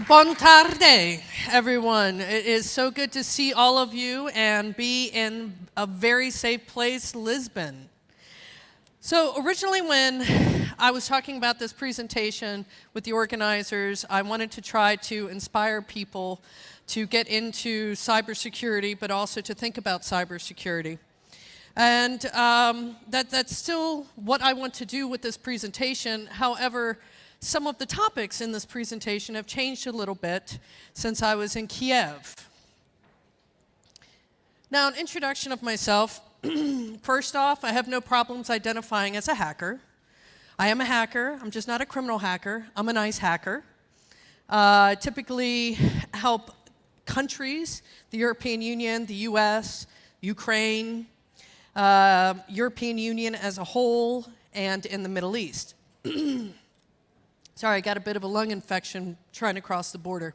Buon tarde, everyone. It is so good to see all of you and be in a very safe place, Lisbon. So originally when I was talking about this presentation with the organizers, I wanted to try to inspire people to get into cybersecurity, but also to think about cybersecurity. And that's still what I want to do with this presentation. However, some of the topics in this presentation have changed a little bit since I was in Kiev. Now, an introduction of myself. First off, I have no problems identifying as a hacker. I am a hacker. I'm just not a criminal hacker. I'm a nice hacker. I typically help countries, the European Union, the US, Ukraine, European Union as a whole, and in the Middle East. Sorry, I got a bit of a lung infection trying to cross the border.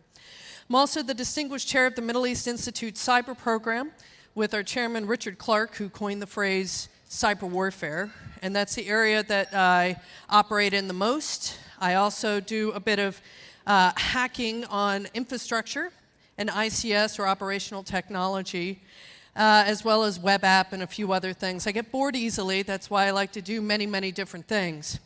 I'm also the distinguished chair of the Middle East Institute Cyber Program with our chairman, Richard Clark, who coined the phrase cyber warfare. And that's the area that I operate in the most. I also do a bit of hacking on infrastructure and ICS, or operational technology, as well as web app and a few other things. I get bored easily. That's why I like to do many, many different things.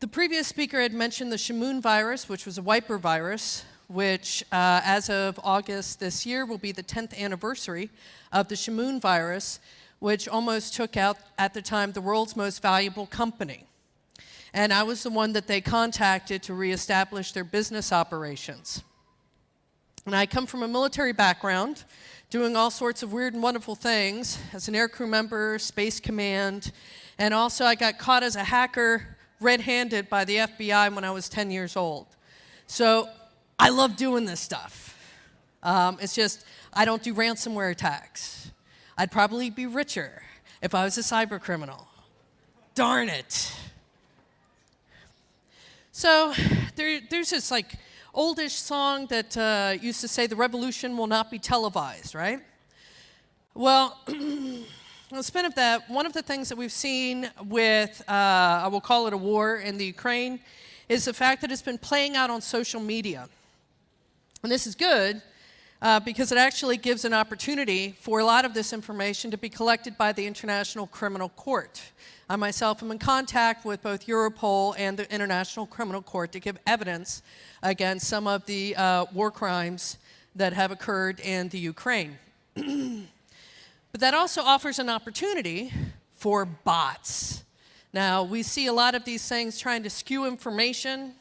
The previous speaker had mentioned the Shamoon virus, which was a wiper virus, which as of August this year will be the 10th anniversary of the Shamoon virus, which almost took out, at the time, the world's most valuable company. And I was the one that they contacted to reestablish their business operations. And I come from a military background, doing all sorts of weird and wonderful things as an aircrew member, Space Command, and also I got caught as a hacker red-handed by the FBI when I was 10 years old. So I love doing this stuff. It's just, I don't do ransomware attacks. I'd probably be richer if I was a cyber criminal. Darn it. So there's this like oldish song that used to say the revolution will not be televised, right? Well, in spite of that, one of the things that we've seen with, I will call it a war in the Ukraine, is the fact that it's been playing out on social media. And this is good because it actually gives an opportunity for a lot of this information to be collected by the International Criminal Court. I myself am in contact with both Europol and the International Criminal Court to give evidence against some of the war crimes that have occurred in the Ukraine. But that also offers an opportunity for bots. Now, we see a lot of these things trying to skew information.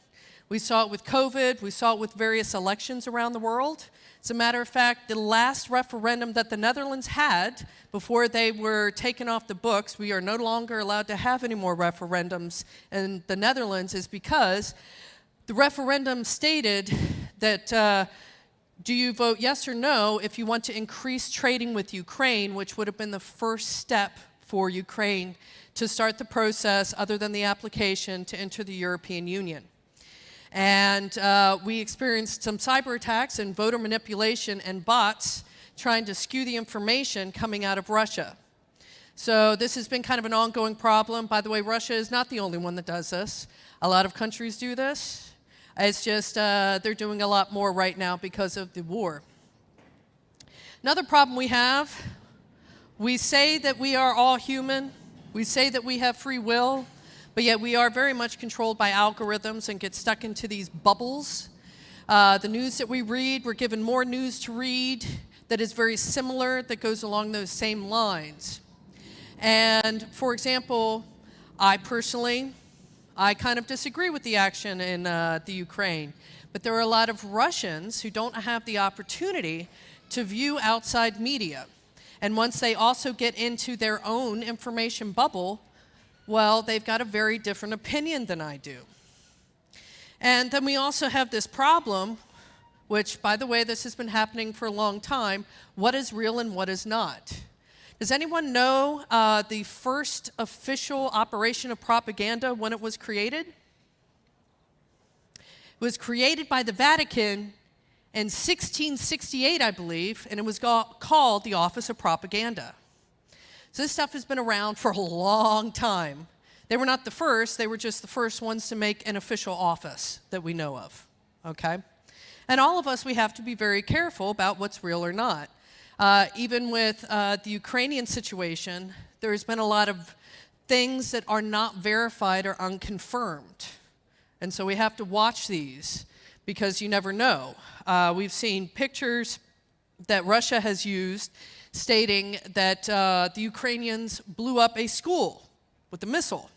We saw it with COVID. We saw it with various elections around the world. As a matter of fact, the last referendum that the Netherlands had before they were taken off the books, we are no longer allowed to have any more referendums in the Netherlands, is because the referendum stated that do you vote yes or no if you want to increase trading with Ukraine, which would have been the first step for Ukraine to start the process, other than the application, to enter the European Union. And we experienced some cyber attacks and voter manipulation and bots trying to skew the information coming out of Russia. So this has been kind of an ongoing problem. By the way, Russia is not the only one that does this. A lot of countries do this. It's just they're doing a lot more right now because of the war. Another problem we have, we say that we are all human. We say that we have free will, but yet we are very much controlled by algorithms and get stuck into these bubbles. The news that we read, we're given more news to read that is very similar, that goes along those same lines. And for example, I kind of disagree with the action in the Ukraine, but there are a lot of Russians who don't have the opportunity to view outside media. And once they also get into their own information bubble, well, they've got a very different opinion than I do. And then we also have this problem, which, by the way, this has been happening for a long time, what is real and what is not. Does anyone know the first official operation of propaganda, when it was created? It was created by the Vatican in 1668, I believe, and it was called the Office of Propaganda. So this stuff has been around for a long time. They were not the first, they were just the first ones to make an official office that we know of, okay? And all of us, we have to be very careful about what's real or not. Even with the Ukrainian situation, there's been a lot of things that are not verified or unconfirmed. And so we have to watch these because you never know. We've seen pictures that Russia has used stating that the Ukrainians blew up a school with a missile.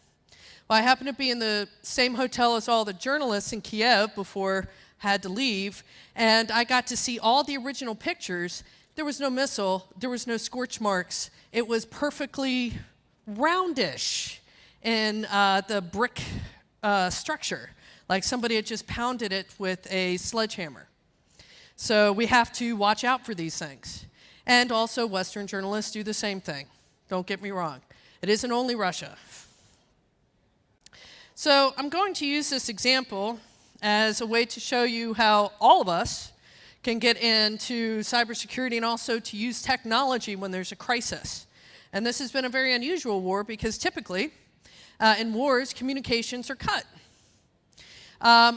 Well, I happened to be in the same hotel as all the journalists in Kiev before I had to leave, and I got to see all the original pictures. There was no missile, there was no scorch marks. It was perfectly roundish in the brick structure, like somebody had just pounded it with a sledgehammer. So we have to watch out for these things. And also Western journalists do the same thing. Don't get me wrong. It isn't only Russia. So I'm going to use this example as a way to show you how all of us can get into cybersecurity and also to use technology when there's a crisis. And this has been a very unusual war because typically in wars, communications are cut.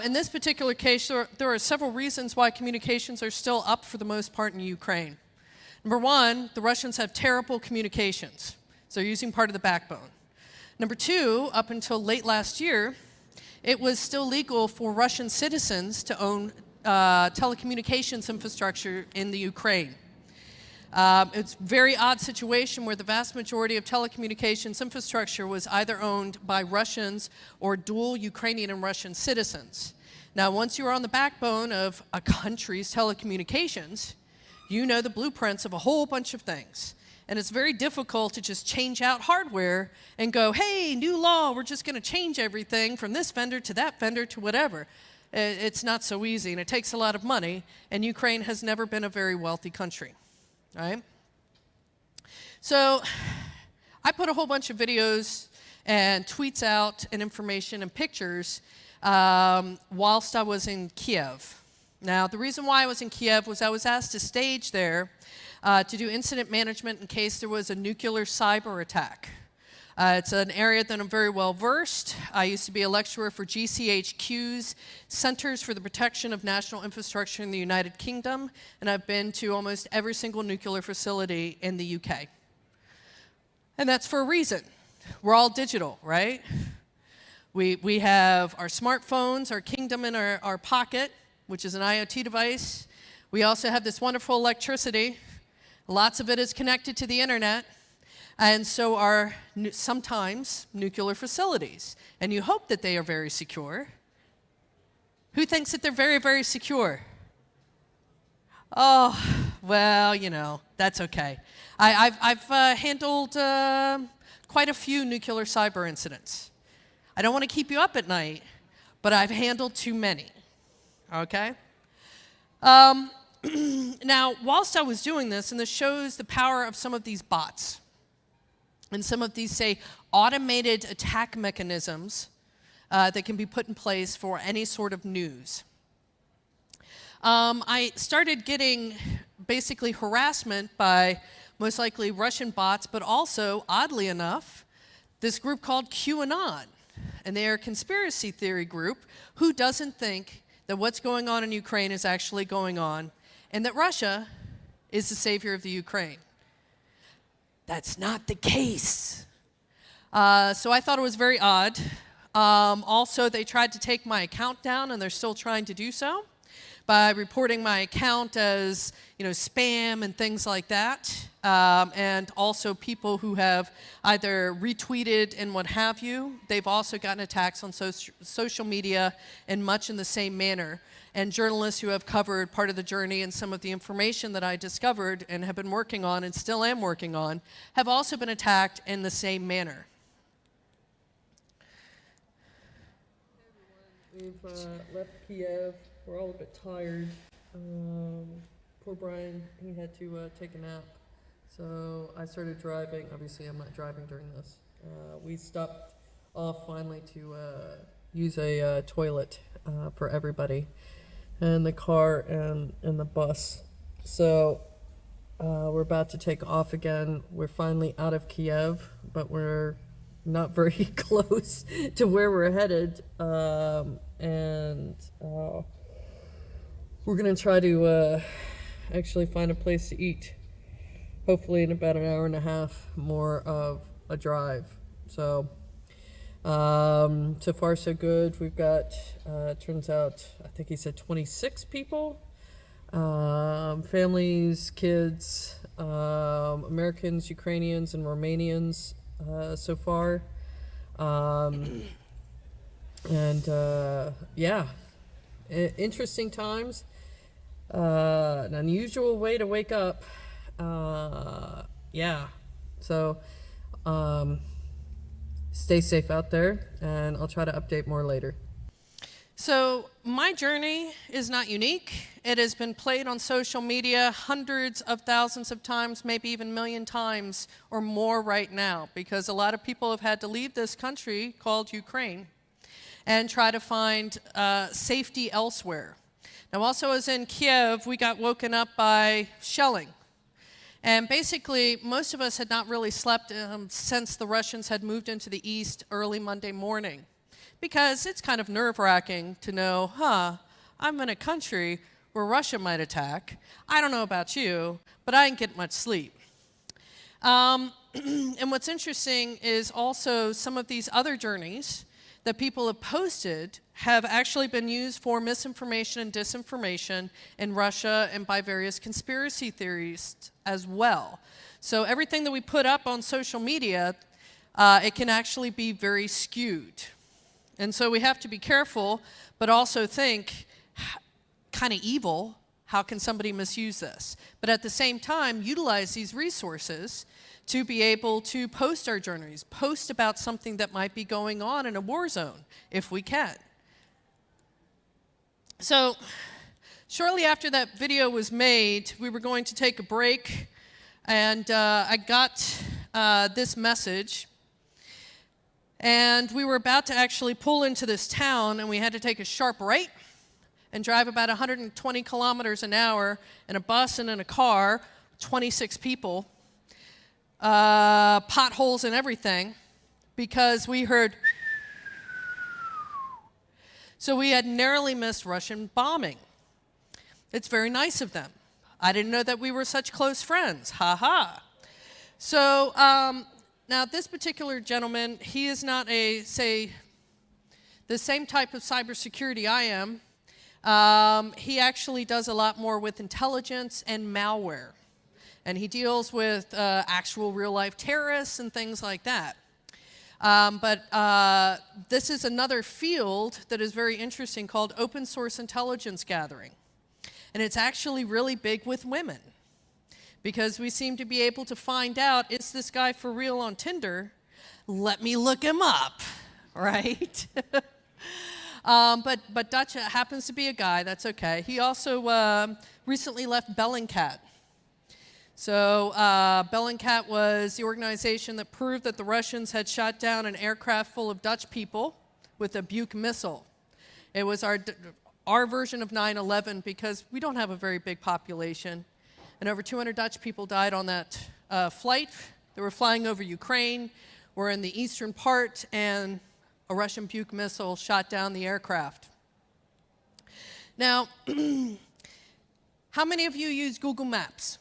In this particular case, there are several reasons why communications are still up for the most part in Ukraine. Number one, the Russians have terrible communications, so they're using part of the backbone. Number two, up until late last year, it was still legal for Russian citizens to own telecommunications infrastructure in the Ukraine. It's a very odd situation where the vast majority of telecommunications infrastructure was either owned by Russians or dual Ukrainian and Russian citizens. Now, once you're on the backbone of a country's telecommunications, you know the blueprints of a whole bunch of things. And it's very difficult to just change out hardware and go, hey, new law, we're just going to change everything from this vendor to that vendor to whatever. It's not so easy, and it takes a lot of money, and Ukraine has never been a very wealthy country, right? So I put a whole bunch of videos and tweets out and information and pictures whilst I was in Kiev. Now, the reason why I was in Kiev was I was asked to stage there to do incident management in case there was a nuclear cyber attack. It's an area that I'm very well versed. I used to be a lecturer for GCHQ's Centers for the Protection of National Infrastructure in the United Kingdom, and I've been to almost every single nuclear facility in the UK. And that's for a reason. We're all digital, right? We have our smartphones, our kingdom in our pocket, which is an IoT device. We also have this wonderful electricity. Lots of it is connected to the internet. And so are sometimes nuclear facilities. And you hope that they are very secure. Who thinks that they're very, very secure? Oh, well, you know, that's okay. I've handled quite a few nuclear cyber incidents. I don't want to keep you up at night, but I've handled too many. Okay? Now, whilst I was doing this, and this shows the power of some of these bots, and some of these, say, automated attack mechanisms that can be put in place for any sort of news. I started getting basically harassment by most likely Russian bots, but also, oddly enough, this group called QAnon. And they are a conspiracy theory group who doesn't think that what's going on in Ukraine is actually going on, and that Russia is the savior of the Ukraine. That's not the case. So I thought it was very odd. Also, they tried to take my account down, and they're still trying to do so by reporting my account as, spam and things like that. And also people who have either retweeted and what have you. They've also gotten attacks on social media in much in the same manner. And journalists who have covered part of the journey and some of the information that I discovered and have been working on and still am working on have also been attacked in the same manner. We've left Kiev. We're all a bit tired. Poor Brian, he had to take a nap. So I started driving. Obviously, I'm not driving during this. We stopped off finally to use a toilet for everybody. And the car and the bus. So we're about to take off again. We're finally out of Kiev, but we're not very close to where we're headed. We're going to try to actually find a place to eat, hopefully in about an hour and a half more of a drive. So, so far so good. We've got, turns out, I think he said 26 people, families, kids, Americans, Ukrainians, and Romanians so far. Yeah, interesting times. An unusual way to wake up. Yeah, so stay safe out there, and I'll try to update more later. So my journey is not unique. It has been played on social media hundreds of thousands of times, maybe even a million times or more right now, because a lot of people have had to leave this country called Ukraine and try to find safety elsewhere. Now, also as in Kiev, we got woken up by shelling. And basically, most of us had not really slept since the Russians had moved into the east early Monday morning. Because it's kind of nerve-wracking to know, I'm in a country where Russia might attack. I don't know about you, but I didn't get much sleep. And what's interesting is also some of these other journeys that people have posted have actually been used for misinformation and disinformation in Russia and by various conspiracy theorists as well. So everything that we put up on social media, it can actually be very skewed. And so we have to be careful, but also think, kind of evil, how can somebody misuse this? But at the same time, utilize these resources to be able to post our journeys, post about something that might be going on in a war zone, if we can. So, shortly after that video was made, we were going to take a break, and I got this message. And we were about to actually pull into this town, and we had to take a sharp right and drive about 120 kilometers an hour in a bus and in a car, 26 people, potholes and everything, because we heard. So we had narrowly missed Russian bombing. It's very nice of them. I didn't know that we were such close friends. Ha ha. So, now, this particular gentleman, he is not the same type of cybersecurity I am. He actually does a lot more with intelligence and malware. And he deals with actual real-life terrorists and things like that. But this is another field that is very interesting called open source intelligence gathering. And it's actually really big with women, because we seem to be able to find out, is this guy for real on Tinder? Let me look him up, right? But Dutch happens to be a guy, that's okay. He also recently left Bellingcat. So Bellingcat was the organization that proved that the Russians had shot down an aircraft full of Dutch people with a Buk missile. It was our version of 9/11, because we don't have a very big population. And over 200 Dutch people died on that flight. They were flying over Ukraine, were in the eastern part, and a Russian Buk missile shot down the aircraft. Now, how many of you use Google Maps?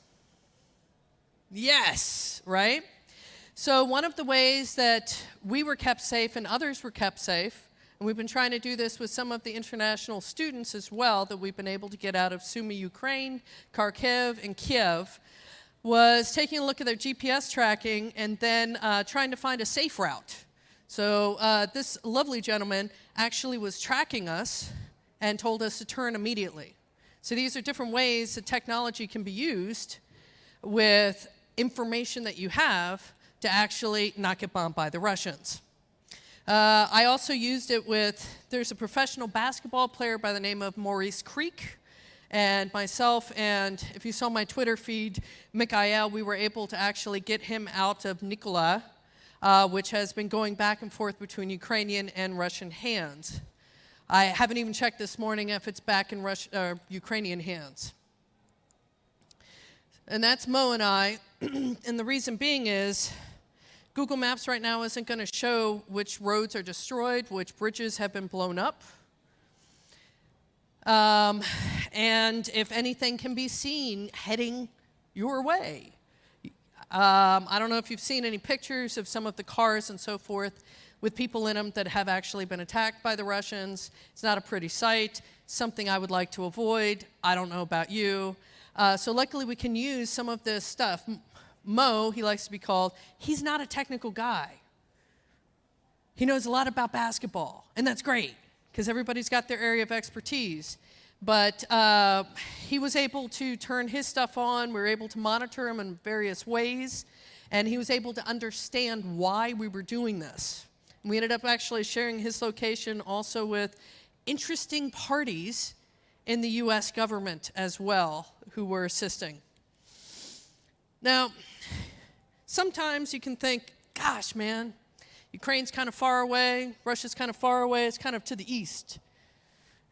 Yes, right? So one of the ways that we were kept safe and others were kept safe, and we've been trying to do this with some of the international students as well that we've been able to get out of Sumy, Ukraine, Kharkiv, and Kiev, was taking a look at their GPS tracking and then trying to find a safe route. So this lovely gentleman actually was tracking us and told us to turn immediately. So these are different ways that technology can be used with information that you have to actually not get bombed by the Russians. I also used it with, there's a professional basketball player by the name of Maurice Creek, and myself, and if you saw my Twitter feed, Mikhail, we were able to actually get him out of Nikola, which has been going back and forth between Ukrainian and Russian hands. I haven't even checked this morning if it's back in Ukrainian hands. And that's Mo and I, and the reason being is Google Maps right now isn't going to show which roads are destroyed, which bridges have been blown up. and if anything can be seen heading your way. I don't know if you've seen any pictures of some of the cars and so forth with people in them that have actually been attacked by the Russians. It's not a pretty sight, something I would like to avoid. I don't know about you. So luckily we can use some of this stuff. Mo, he likes to be called, he's not a technical guy. He knows a lot about basketball, and that's great, because everybody's got their area of expertise. But he was able to turn his stuff on. We were able to monitor him in various ways, and he was able to understand why we were doing this. And we ended up actually sharing his location also with interesting parties in the US government as well who were assisting. Now, sometimes you can think, gosh, man, Ukraine's kind of far away, Russia's kind of far away, it's kind of to the east.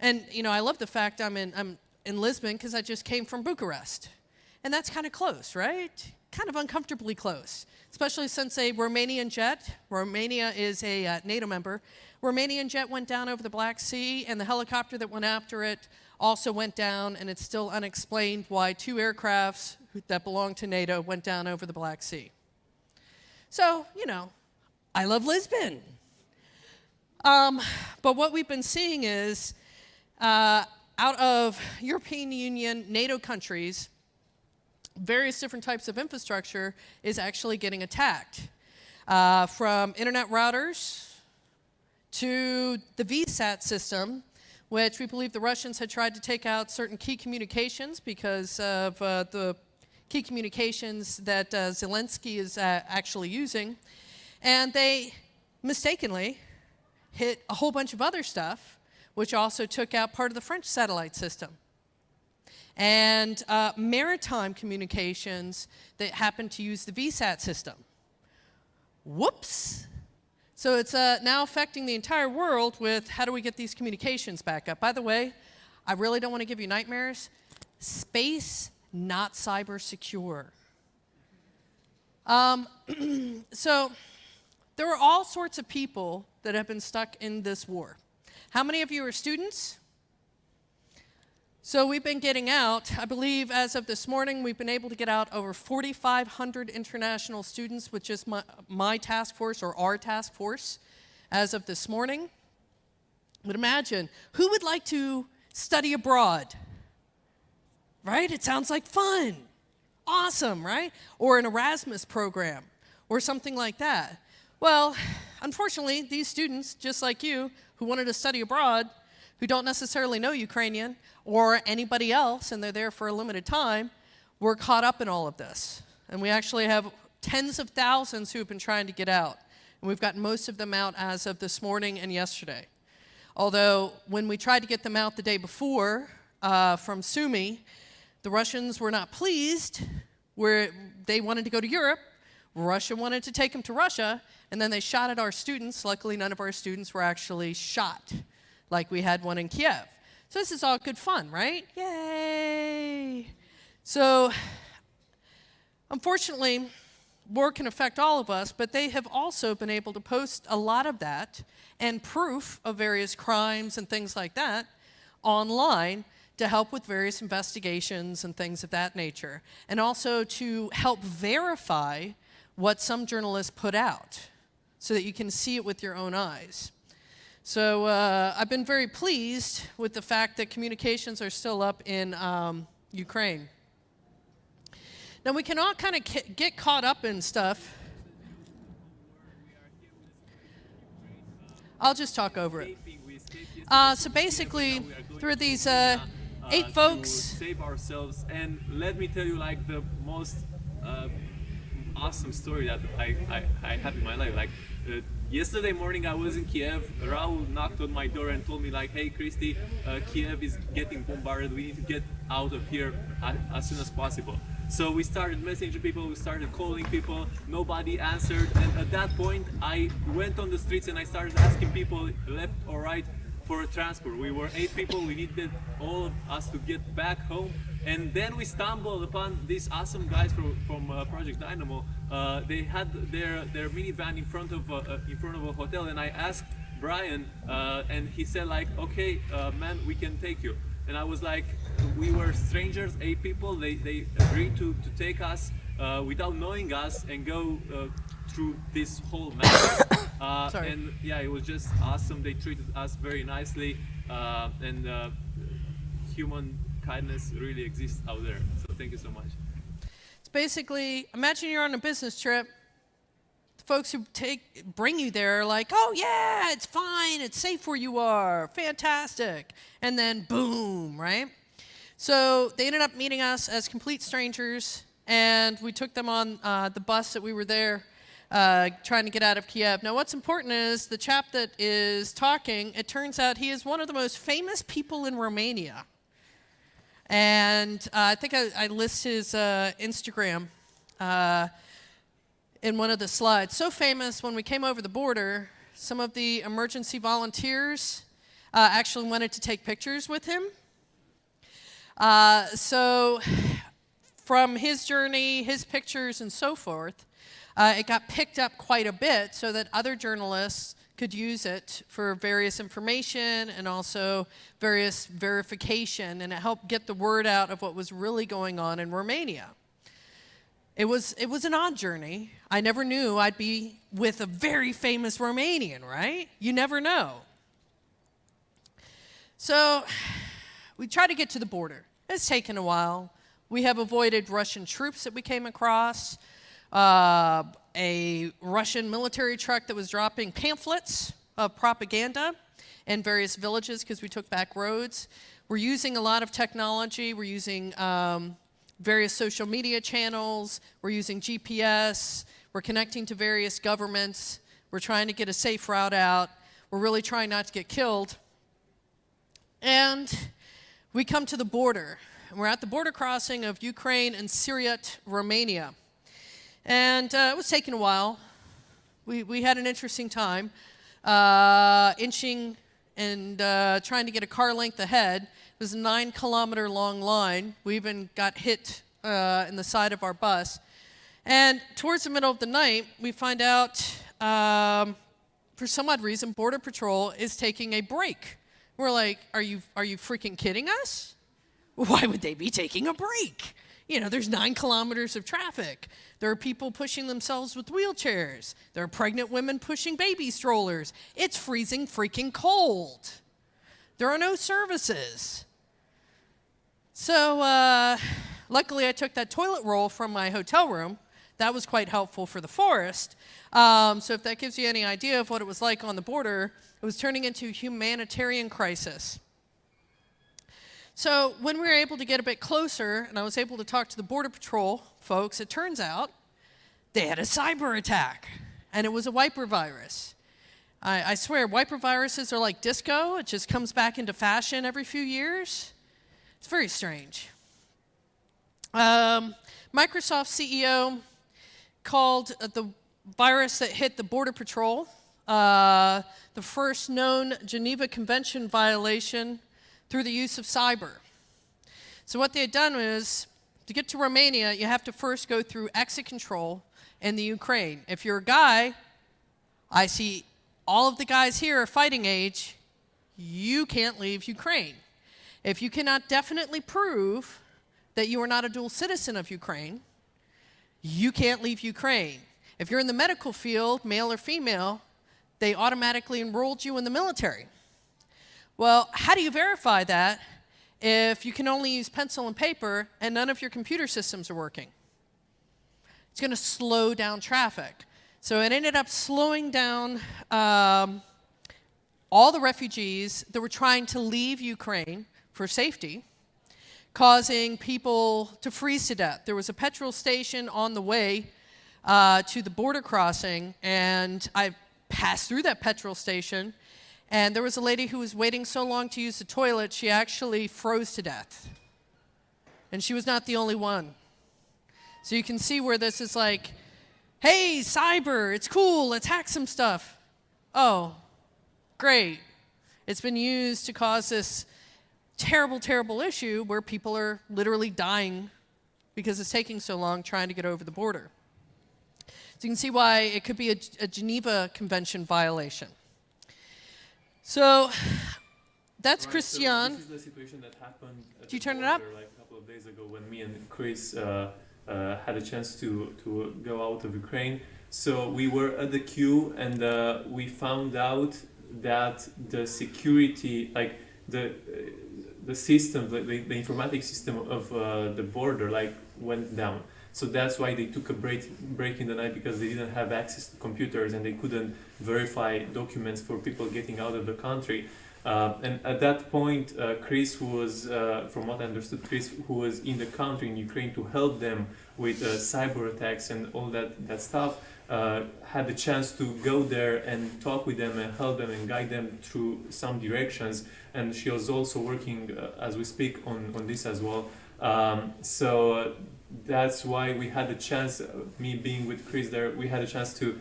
And, you know, I love the fact I'm in Lisbon because I just came from Bucharest. And that's kind of close, right? Kind of uncomfortably close, especially since a Romanian jet, Romania is a NATO member, Romanian jet went down over the Black Sea, and the helicopter that went after it also went down, and it's still unexplained why 2 aircrafts that belong to NATO went down over the Black Sea. So, you know, I love Lisbon. But what we've been seeing is, out of European Union, NATO countries, various different types of infrastructure is actually getting attacked. From internet routers to the VSAT system, which we believe the Russians had tried to take out certain key communications because of the key communications that Zelensky is actually using. And they mistakenly hit a whole bunch of other stuff, which also took out part of the French satellite system. And maritime communications that happen to use the VSAT system. Whoops. So it's now affecting the entire world with how do we get these communications back up. By the way, I really don't want to give you nightmares. Space, not cyber secure. So there are all sorts of people that have been stuck in this war. How many of you are students? So we've been getting out, I believe as of this morning, we've been able to get out over 4,500 international students with just my task force or our task force as of this morning. But imagine, who would like to study abroad? Right? It sounds like fun. Awesome, right? Or an Erasmus program or something like that. Well, unfortunately, these students, just like you, who wanted to study abroad, who don't necessarily know Ukrainian or anybody else, and they're there for a limited time, we're caught up in all of this. And we actually have tens of thousands who have been trying to get out. And we've gotten most of them out as of this morning and yesterday. Although, when we tried to get them out the day before from Sumy, the Russians were not pleased, where they wanted to go to Europe. Russia wanted to take them to Russia, and then they shot at our students. Luckily, none of our students were actually shot, like we had one in Kiev. So this is all good fun, right? Yay! So, unfortunately, war can affect all of us, but they have also been able to post a lot of that and proof of various crimes and things like that online to help with various investigations and things of that nature, and also to help verify what some journalists put out so that you can see it with your own eyes. So I've been very pleased with the fact that communications are still up in Ukraine. Now we can all kind of get caught up in stuff. I'll just talk over it. So basically, through these 8 folks, to save ourselves, and let me tell you, like, the most awesome story that I have in my life. Like, yesterday morning I was in Kiev. Raul knocked on my door and told me, like, hey Christy, Kiev is getting bombarded, we need to get out of here as soon as possible. So we started messaging people, we started calling people, nobody answered, and at that point I went on the streets and I started asking people left or right for a transport. We were 8 people, we needed all of us to get back home, and then we stumbled upon these awesome guys from Project Dynamo. They had their minivan in front of a hotel, and I asked Brian, and he said, like, okay, man, we can take you. and I was like, we were strangers, 8 people. They agreed to take us without knowing us and go through this whole map. Sorry. And yeah, it was just awesome. They treated us very nicely, and human kindness really exists out there. So thank you so much. It's basically, imagine you're on a business trip. The folks who bring you there are like, oh yeah, it's fine, it's safe where you are, fantastic. And then boom, right? So they ended up meeting us as complete strangers, and we took them on the bus that we were there trying to get out of Kiev. Now what's important is the chap that is talking, it turns out he is one of the most famous people in Romania. And I think I list his Instagram in one of the slides. So famous, when we came over the border, some of the emergency volunteers actually wanted to take pictures with him. So from his journey, his pictures, and so forth, it got picked up quite a bit so that other journalists could use it for various information and also various verification, and it helped get the word out of what was really going on in Romania. It was an odd journey. I never knew I'd be with a very famous Romanian, right? You never know. So we tried to get to the border. It's taken a while. We have avoided Russian troops that we came across, a Russian military truck that was dropping pamphlets of propaganda in various villages because we took back roads. We're using a lot of technology. We're using various social media channels. We're using GPS. We're connecting to various governments. We're trying to get a safe route out. We're really trying not to get killed. And we come to the border. We're at the border crossing of Ukraine and Syriet, Romania. And it was taking a while. We had an interesting time, inching and trying to get a car length ahead. It was a 9-kilometer long line. We even got hit in the side of our bus. And towards the middle of the night, we find out, for some odd reason, Border Patrol is taking a break. We're like, are you freaking kidding us? Why would they be taking a break? You know, there's 9 kilometers of traffic. There are people pushing themselves with wheelchairs. There are pregnant women pushing baby strollers. It's freezing freaking cold. There are no services. So luckily I took that toilet roll from my hotel room. That was quite helpful for the forest. So if that gives you any idea of what it was like on the border, it was turning into a humanitarian crisis. So when we were able to get a bit closer, and I was able to talk to the Border Patrol folks, it turns out they had a cyber attack, and it was a wiper virus. I swear, wiper viruses are like disco. It just comes back into fashion every few years. It's very strange. Microsoft CEO called the virus that hit the Border Patrol the first known Geneva Convention violation through the use of cyber. So what they had done was, to get to Romania, you have to first go through exit control in the Ukraine. If you're a guy, I see all of the guys here are fighting age, you can't leave Ukraine. If you cannot definitely prove that you are not a dual citizen of Ukraine, you can't leave Ukraine. If you're in the medical field, male or female, they automatically enrolled you in the military. Well, how do you verify that if you can only use pencil and paper and none of your computer systems are working? It's going to slow down traffic. So it ended up slowing down all the refugees that were trying to leave Ukraine for safety, causing people to freeze to death. There was a petrol station on the way to the border crossing, and I passed through that petrol station, and there was a lady who was waiting so long to use the toilet, she actually froze to death. And she was not the only one. So you can see where this is like, hey, cyber, it's cool, let's hack some stuff. Oh, great. It's been used to cause this terrible, terrible issue where people are literally dying because it's taking so long trying to get over the border. So you can see why it could be a Geneva Convention violation. So that's Right, Christian. So this is the situation that happened at Did you the turn it up? border, like a couple of days ago when me and Chris had a chance to go out of Ukraine. So we were at the queue and we found out that the security, like the system, the informatic system of the border, like went down. So that's why they took a break in the night, because they didn't have access to computers and they couldn't verify documents for people getting out of the country. And at that point, Chris, who was, from what I understood, Chris, who was in the country in Ukraine to help them with cyber attacks and all that stuff, had the chance to go there and talk with them and help them and guide them through some directions. And she was also working, as we speak, on this as well. So that's why we had the chance, me being with Chris there, we had a chance to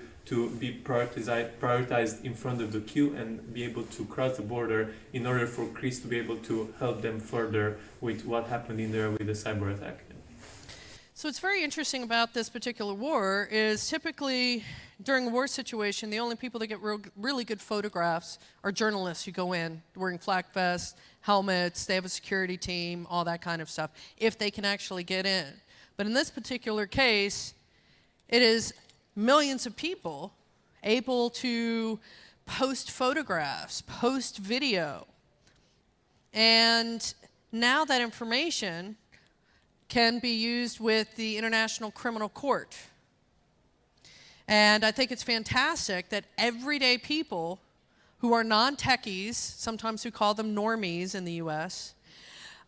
be prioritized in front of the queue and be able to cross the border in order for Chris to be able to help them further with what happened in there with the cyber attack. So what's very interesting about this particular war is typically during a war situation, the only people that get really good photographs are journalists who go in wearing flak vests, helmets, they have a security team, all that kind of stuff, if they can actually get in. But in this particular case, it is millions of people able to post photographs, post video. And now that information can be used with the International Criminal Court. And I think it's fantastic that everyday people who are non-techies, sometimes we call them normies in the US,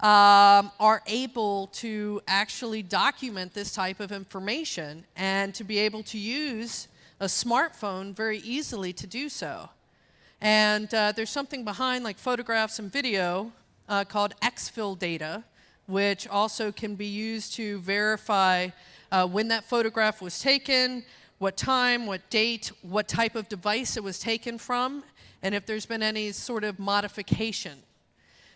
are able to actually document this type of information and to be able to use a smartphone very easily to do so. And there's something behind like photographs and video called exfil data, which also can be used to verify when that photograph was taken, what time, what date, what type of device it was taken from, and if there's been any sort of modification.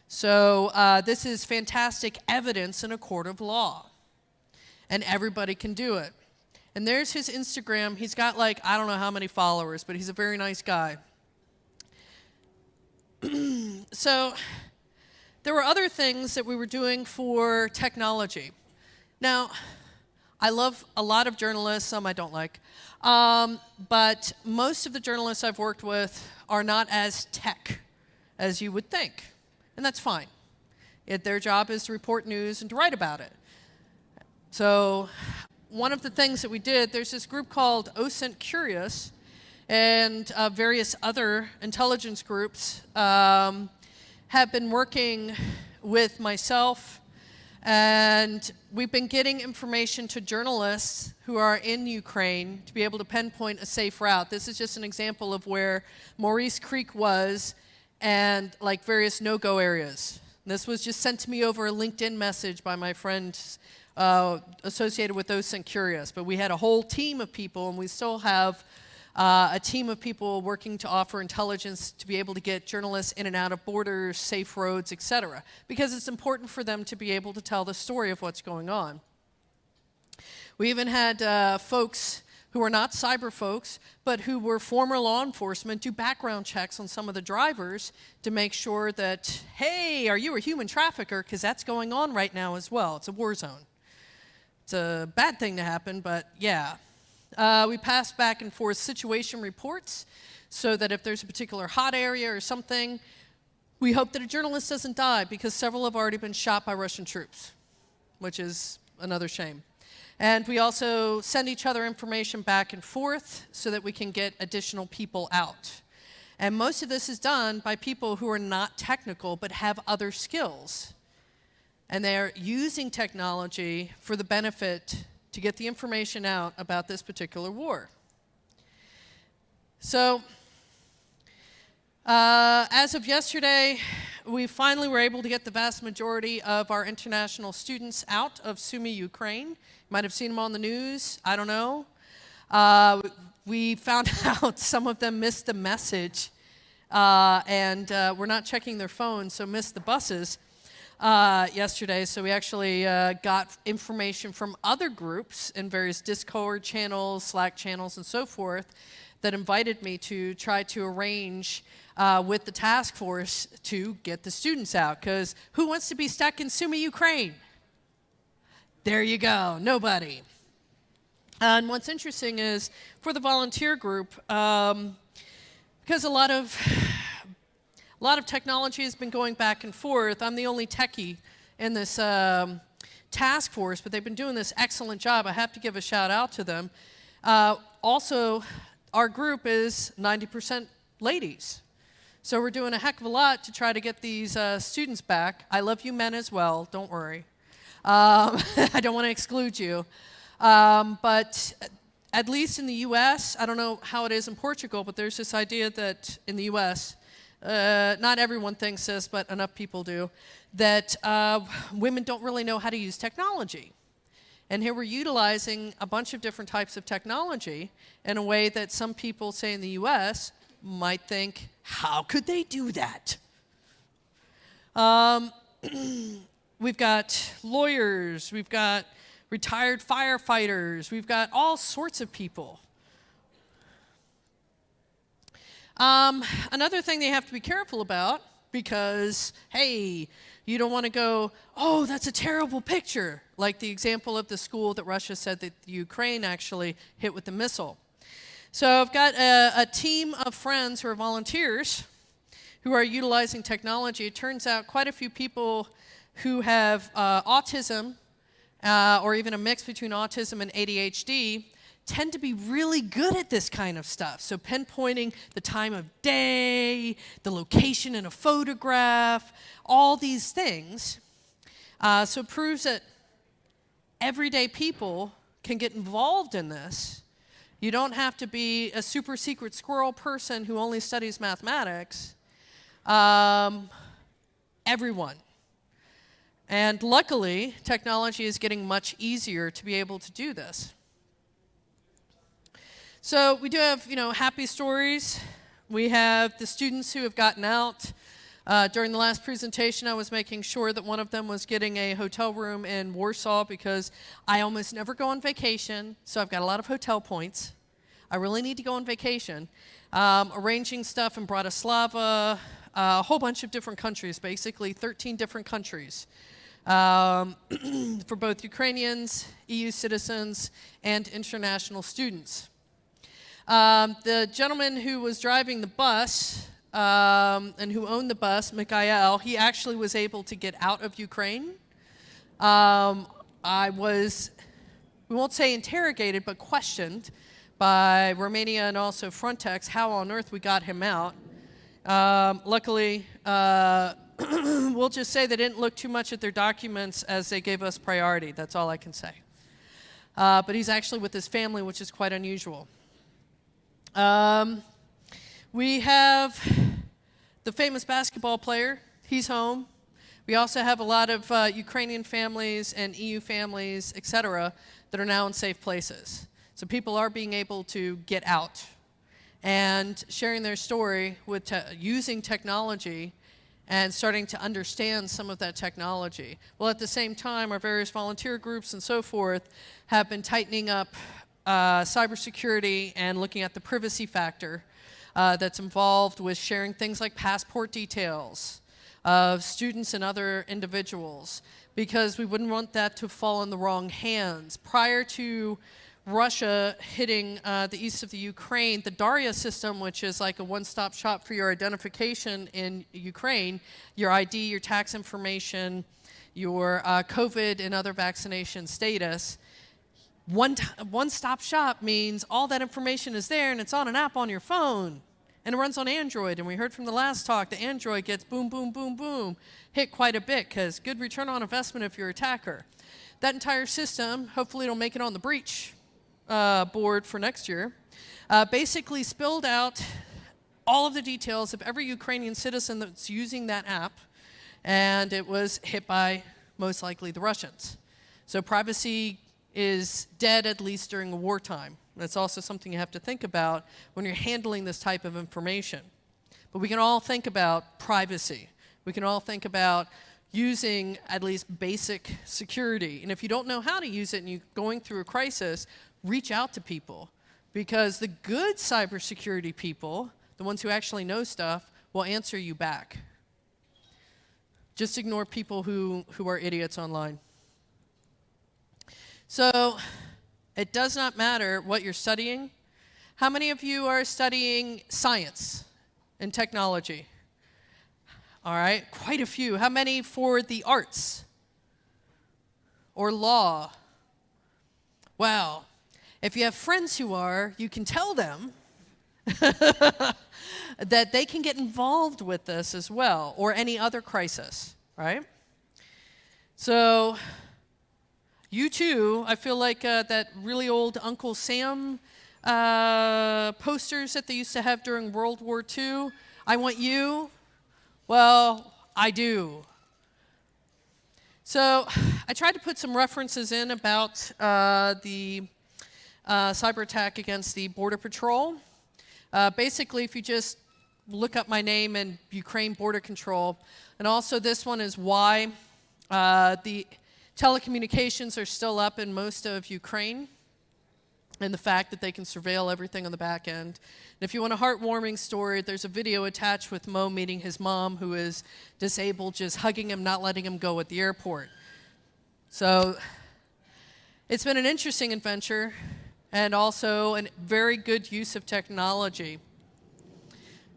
So this is fantastic evidence in a court of law, and everybody can do it. And there's his Instagram. He's got like, I don't know how many followers, but he's a very nice guy. So there were other things that we were doing for technology. Now, I love a lot of journalists, some I don't like, but most of the journalists I've worked with are not as tech as you would think, and that's fine. Their job is to report news and to write about it. So one of the things that we did, there's this group called OSINT Curious, and various other intelligence groups have been working with myself, and we've been getting information to journalists who are in Ukraine to be able to pinpoint a safe route. This is just an example of where Maurice Creek was and like various no-go areas. This was just sent to me over a LinkedIn message by my friends associated with OSINT Curious, but we had a whole team of people, and we still have a team of people working to offer intelligence to be able to get journalists in and out of borders, safe roads, etc., because it's important for them to be able to tell the story of what's going on. We even had folks who are not cyber folks, but who were former law enforcement do background checks on some of the drivers to make sure that, hey, are you a human trafficker? Because that's going on right now as well. It's a war zone. It's a bad thing to happen, but yeah. We pass back and forth situation reports so that if there's a particular hot area or something, we hope that a journalist doesn't die, because several have already been shot by Russian troops, which is another shame. And we also send each other information back and forth so that we can get additional people out. And most of this is done by people who are not technical but have other skills. And they're using technology for the benefit to get the information out about this particular war. So, as of yesterday, we finally were able to get the vast majority of our international students out of Sumy, Ukraine. You might have seen them on the news, I don't know. We found out some of them missed the message, and were not checking their phones, so missed the buses yesterday. So we actually got information from other groups in various Discord channels, Slack channels, and so forth, that invited me to try to arrange with the task force to get the students out. Because who wants to be stuck in Sumy, Ukraine? There you go, nobody. And what's interesting is for the volunteer group, because a lot of technology has been going back and forth. I'm the only techie in this task force, but they've been doing this excellent job. I have to give a shout out to them. Also, our group is 90% ladies. So we're doing a heck of a lot to try to get these students back. I love you men as well, don't worry. I don't want to exclude you. But at least in the US, I don't know how it is in Portugal, but there's this idea that in the US, not everyone thinks this, but enough people do, that women don't really know how to use technology. And here we're utilizing a bunch of different types of technology in a way that some people, say in the US, might think, how could they do that? We've got lawyers, we've got retired firefighters, we've got all sorts of people. Another thing they have to be careful about, because, hey, you don't want to go, oh, that's a terrible picture, like the example of the school that Russia said that Ukraine actually hit with the missile. So I've got a team of friends who are volunteers who are utilizing technology. It turns out quite a few people who have autism, or even a mix between autism and ADHD, tend to be really good at this kind of stuff. So pinpointing the time of day, the location in a photograph, all these things. So it proves that everyday people can get involved in this. You don't have to be a super secret squirrel person who only studies mathematics. Everyone. And luckily, technology is getting much easier to be able to do this. So we do have, happy stories. We have the students who have gotten out. During the last presentation, I was making sure that one of them was getting a hotel room in Warsaw because I almost never go on vacation, so I've got a lot of hotel points. I really need to go on vacation. Arranging stuff in Bratislava, a whole bunch of different countries, basically 13 different countries. For both Ukrainians, EU citizens, and international students. The gentleman who was driving the bus and who owned the bus, Mikhail, he actually was able to get out of Ukraine. I was, we won't say interrogated, but questioned by Romania and also Frontex how on earth we got him out. Luckily, we'll just say they didn't look too much at their documents as they gave us priority. That's all I can say. But he's actually with his family, which is quite unusual. We have the famous basketball player. He's home. We also have a lot of Ukrainian families and EU families, etc., that are now in safe places. So people are being able to get out and sharing their story with using technology and starting to understand some of that technology. Well, at the same time, our various volunteer groups and so forth have been tightening up cybersecurity and looking at the privacy factor that's involved with sharing things like passport details of students and other individuals, because we wouldn't want that to fall in the wrong hands. Prior to Russia hitting the east of the Ukraine, the Daria system, which is like a one-stop shop for your identification in Ukraine, your ID, your tax information, your COVID and other vaccination status. One-stop shop means all that information is there and it's on an app on your phone. And it runs on Android. And we heard from the last talk, the Android gets boom, boom, boom, boom, hit quite a bit because good return on investment if you're an attacker. That entire system, hopefully it'll make it on the breach board for next year, basically spilled out all of the details of every Ukrainian citizen that's using that app, and it was hit by, most likely, the Russians. So privacy is dead, at least during a wartime. That's also something you have to think about when you're handling this type of information. But we can all think about privacy. We can all think about using at least basic security. And if you don't know how to use it and you're going through a crisis, reach out to people, because the good cybersecurity people, the ones who actually know stuff, will answer you back. Just ignore people who are idiots online. So it does not matter what you're studying. How many of you are studying science and technology? All right, quite a few. How many for the arts or law? Well, if you have friends who are, you can tell them that they can get involved with this as well, or any other crisis, right? So you too, I feel like that really old Uncle Sam posters that they used to have during World War II, I want you. Well, I do. So I tried to put some references in about the cyber attack against the Border Patrol. Basically, if you just look up my name and Ukraine Border Control, and also this one is why the telecommunications are still up in most of Ukraine, and the fact that they can surveil everything on the back end. And if you want a heartwarming story, there's a video attached with Mo meeting his mom, who is disabled, just hugging him, not letting him go at the airport. So it's been an interesting adventure, and also a very good use of technology.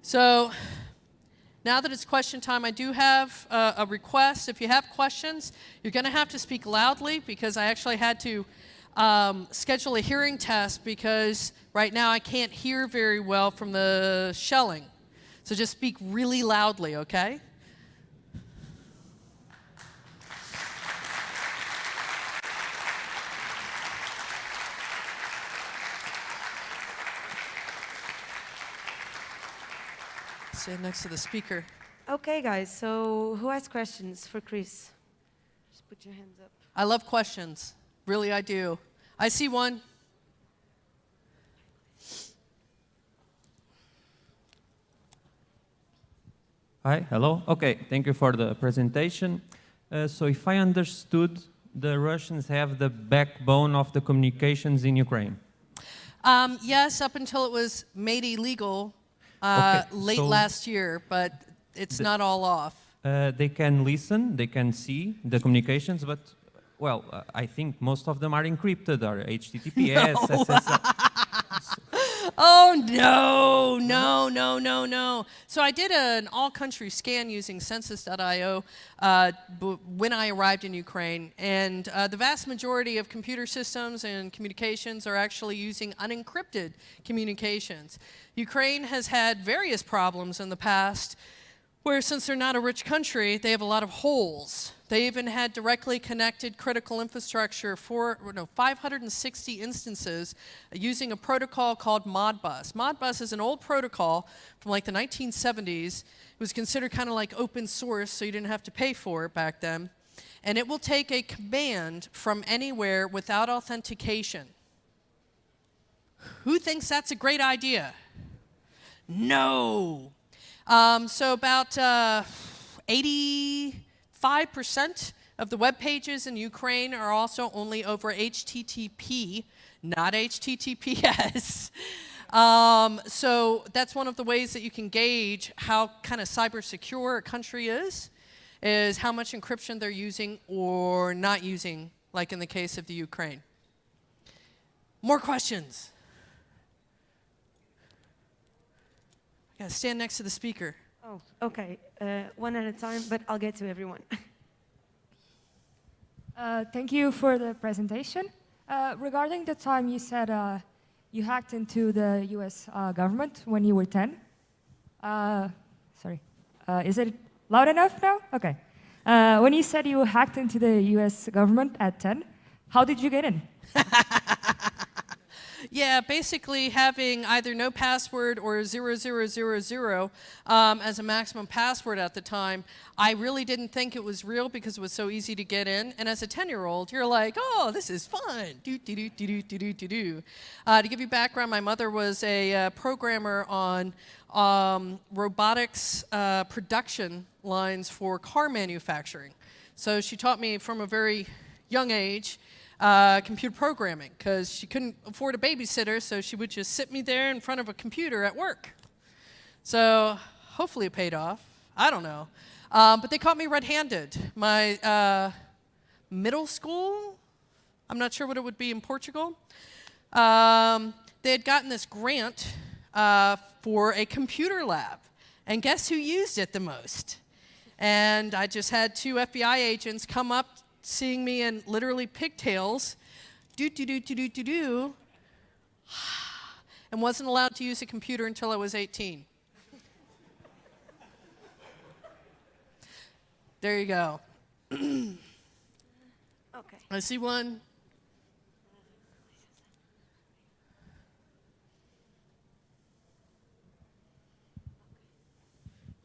So now that it's question time, I do have a request. If you have questions, you're going to have to speak loudly, because I actually had to schedule a hearing test, because right now I can't hear very well from the shelling. So just speak really loudly, okay? Stand next to the speaker. Okay, guys, so who has questions for Chris? Just put your hands up. I love questions. Really, I do. I see one. Hi, hello. Okay, thank you for the presentation. So if I understood, the Russians have the backbone of the communications in Ukraine. Yes, up until it was made illegal late so last year, but it's not all off. They can listen, they can see the communications, but, well, I think most of them are encrypted, or HTTPS, No. SSL. Oh, no. So I did an all-country scan using census.io when I arrived in Ukraine, and the vast majority of computer systems and communications are actually using unencrypted communications. Ukraine has had various problems in the past where, since they're not a rich country, they have a lot of holes. They even had directly connected critical infrastructure for 560 instances using a protocol called Modbus. Modbus is an old protocol from like the 1970s. It was considered kind of like open source, so you didn't have to pay for it back then. And it will take a command from anywhere without authentication. Who thinks that's a great idea? No. So about 85% of the web pages in Ukraine are also only over HTTP, not HTTPS. So that's one of the ways that you can gauge how kind of cyber secure a country is how much encryption they're using or not using, like in the case of the Ukraine. More questions? I gotta stand next to the speaker. Oh, okay. One at a time, but I'll get to everyone. Thank you for the presentation. Regarding the time you said you hacked into the US government when you were 10. Sorry. Is it loud enough now? Okay. When you said you hacked into the US government at 10, how did you get in? Yeah, basically having either no password or 0000 as a maximum password at the time, I really didn't think it was real because it was so easy to get in. And as a 10-year-old, you're like, oh, this is fun. To give you background, my mother was a programmer on robotics production lines for car manufacturing. So she taught me from a very young age computer programming because she couldn't afford a babysitter, so she would just sit me there in front of a computer at work. So hopefully it paid off. I don't know. But they caught me red-handed. My middle school, I'm not sure what it would be in Portugal, they had gotten this grant for a computer lab. And guess who used it the most? And I just had 2 FBI agents come up, seeing me in literally pigtails, do, and wasn't allowed to use a computer until I was 18. There you go. Okay. I see one.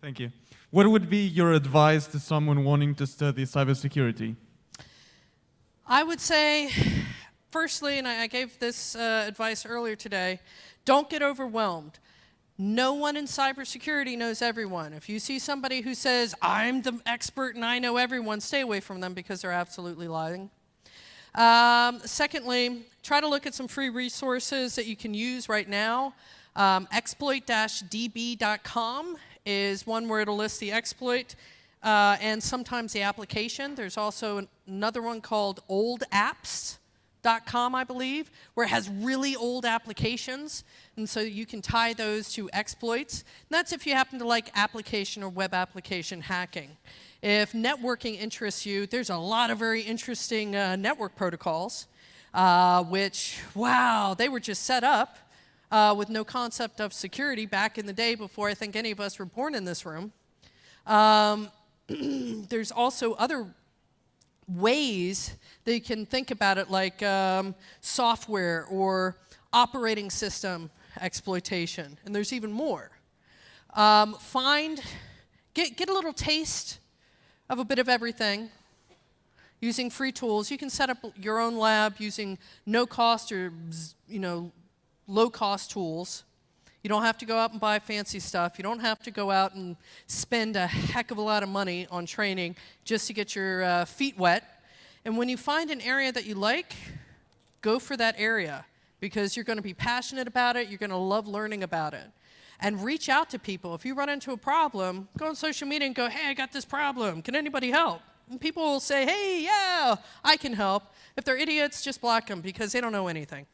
Thank you. What would be your advice to someone wanting to study cybersecurity? I would say, firstly, and I gave this advice earlier today, don't get overwhelmed. No one in cybersecurity knows everyone. If you see somebody who says, I'm the expert and I know everyone, stay away from them because they're absolutely lying. Secondly, try to look at some free resources that you can use right now. Exploit-db.com is one where it'll list the exploit and sometimes the application. There's also another one called oldapps.com, I believe, where it has really old applications, and so you can tie those to exploits. And that's if you happen to like application or web application hacking. If networking interests you, there's a lot of very interesting network protocols, which, wow, they were just set up with no concept of security back in the day before I think any of us were born in this room. There's also other ways that you can think about it, like software or operating system exploitation, and there's even more. Get a little taste of a bit of everything using free tools. You can set up your own lab using no-cost or low-cost tools. You don't have to go out and buy fancy stuff. You don't have to go out and spend a heck of a lot of money on training just to get your feet wet. And when you find an area that you like, go for that area because you're going to be passionate about it. You're going to love learning about it. And reach out to people. If you run into a problem, go on social media and go, hey, I got this problem. Can anybody help? And people will say, hey, yeah, I can help. If they're idiots, just block them because they don't know anything.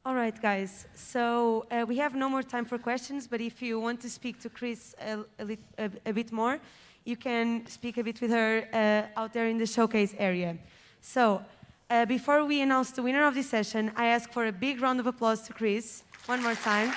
All right, guys. So we have no more time for questions, but if you want to speak to Chris a bit more, you can speak a bit with her out there in the showcase area. So before we announce the winner of this session, I ask for a big round of applause to Chris. One more time.